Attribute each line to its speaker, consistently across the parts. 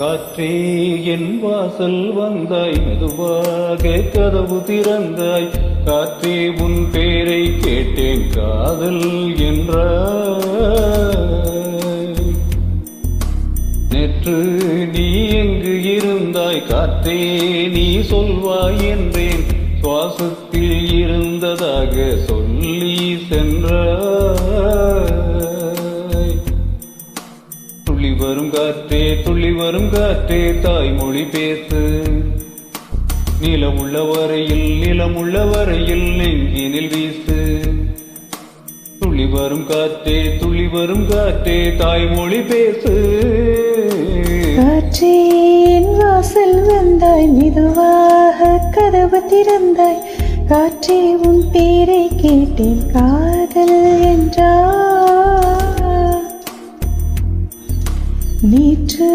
Speaker 1: காற்றே என் வாசல் வந்தாய், மெதுவாக கதவு திறந்தாய். காற்றே உன் பேரை கேட்டேன், காதல் என்றாய். நேற்று நீ எங்கு இருந்தாய், காற்றே நீ சொல்வாய் என்றேன். சுவாசத்தில் இருந்ததாக சொல்லி சென்றாய். துள்ளி வரும் காற்றே, துள்ளி வரும் காற்றே, தாய்மொழி பேசு. நிலமுள்ள வரையில், நிலமுள்ள வரையில் நெஞ்சினில் வீசு. துள்ளி வரும் காற்றே, துள்ளி வரும் காற்றே, தாய்மொழி பேசு.
Speaker 2: காற்றே என் வாசல் வந்தாய், மெதுவாக கதவு திறந்தாய். காற்றே உன் பேரை கேட்டேன், காதல் என்றாய். நேற்று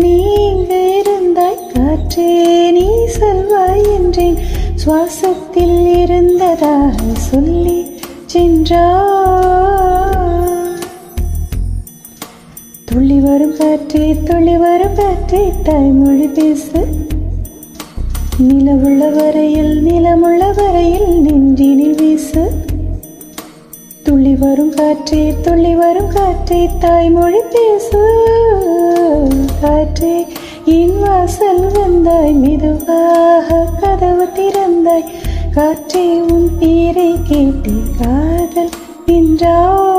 Speaker 2: நீ இங்கு இருந்தாய், காற்றே நீ சொல்வாய் என்றேன். சுவாசத்தில் இருந்ததாக சொல்லி சென்றாய். துள்ளி வரும் காற்றே, துள்ளி வரும் காற்றே, தாய்மொழி பேசு. நிலமுள்ள வரையில், நிலமுள்ள வரையில் நெஞ்சினில் வீசு. துள்ளி வரும் காற்றே, துள்ளி வரும் காற்றே, தாய்மொழி பேசு. காற்றே என் வாசல் வந்தாய், மெதுவாக கதவு திறந்தாய். காற்றே உன் பேரை கேட்டு காதல் என்றாய்.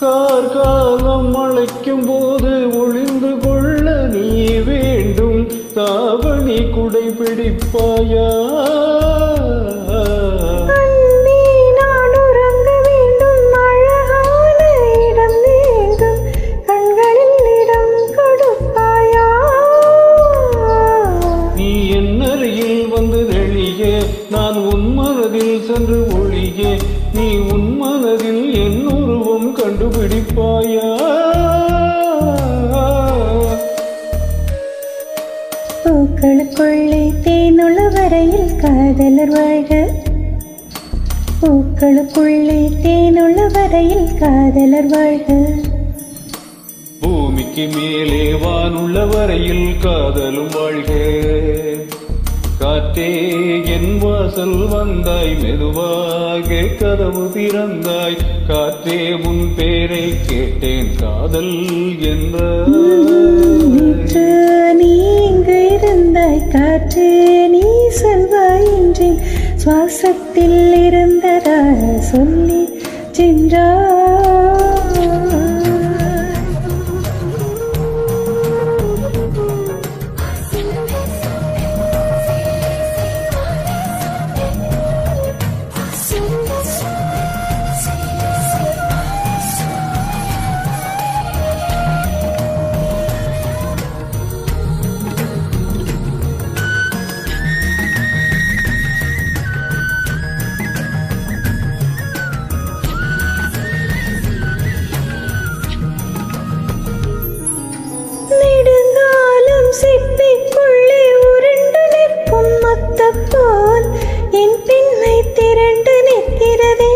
Speaker 1: கார்காலம் அழைக்கும் போது ஒளிந்து கொள்ள நீ வேண்டும். தாவணி குடை பிடிப்பாயா?
Speaker 2: நான் உறங்க வேண்டும், அழகான இடம் வேண்டும், கண்களில் இடம் கொடுப்பாயா?
Speaker 1: நீ என் அருகில் வந்து தெளிய, நான் உன் மனதில் சென்று ஒழிய. நீ உன் மனதில் என் உருவம் கண்டுபிடிப்பாயா?
Speaker 2: பூக்களுக்குள்ளே தேனுள்ள வரையில் காதலர் வாழ்க. பூக்களுக்குள்ளே தேனுள்ள வரையில் காதலர் வாழ்க.
Speaker 1: பூமிக்கு மேலே வானுள்ள வரையில் காதலும் வாழ்க. காற்றே என் வாசல் வந்தாய், மெதுவாக கதவு திறந்தாய். காற்றே உன் பேரை கேட்டேன், காதல்
Speaker 2: நேற்று நீ இங்கு இருந்தாய், காற்றே நீ சொல்வாய் என்றேன். சுவாசத்தில் இருந்ததாக சொல்லி சென்றாய். சிப்பிக்குள்ளே உருண்டு நிற்கும் மொத்தப்போல் என் பின்னை திரண்டு நிற்கிறதே.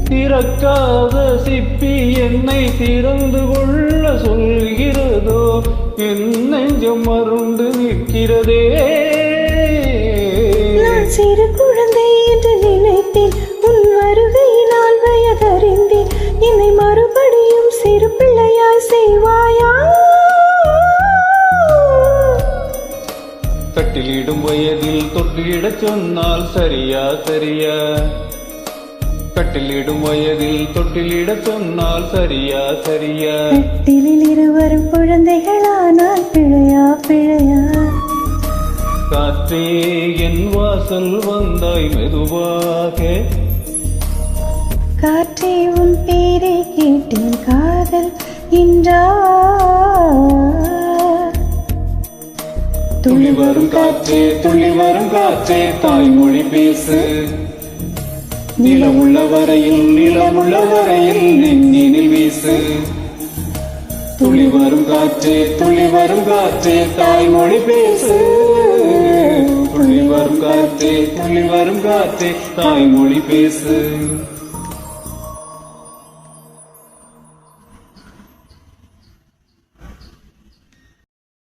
Speaker 1: திறக்காத சிப்பி என்னை திறந்து கொள்ள சொல்கிறதோ, என் நெஞ்சம் மருண்டு நிற்கிறதே.
Speaker 2: நான் சிறு குழந்தை என்று நினைத்தேன், உன் வருகையினால் வயதறிந்தேன். என்னை மறுபடியும் சிறு பிள்ளையாய் செய்வாயா?
Speaker 1: கட்டிலிடும் வயதில் தொட்டிலிடச் சொன்னால் சரியா சரியா? கட்டிலிடும் வயதில் தொட்டிலிடச் சொன்னால் சரியா சரியா?
Speaker 2: கட்டிலில் இருவரும் குழந்தைகளானால் பிழையா பிழையா?
Speaker 1: காற்றே என் வாசல் வந்தாய் மெதுவாக.
Speaker 2: காற்றே உன் பேரை கேட்டேன் காதல் என்றா.
Speaker 1: துளி வரும் காற்றே துளி வரும் காற்றே தாய்மொழி பேசு. நிலமுள்ள வரையில் நிலமுள்ள வரையில் நெஞ்சினில் வீசு. துளி வரும் காற்றே துளி வரும் காற்றே தாய்மொழி பேசு. துளி வரும் காற்றே துளி வரும் காற்றே தாய்மொழி பேசு.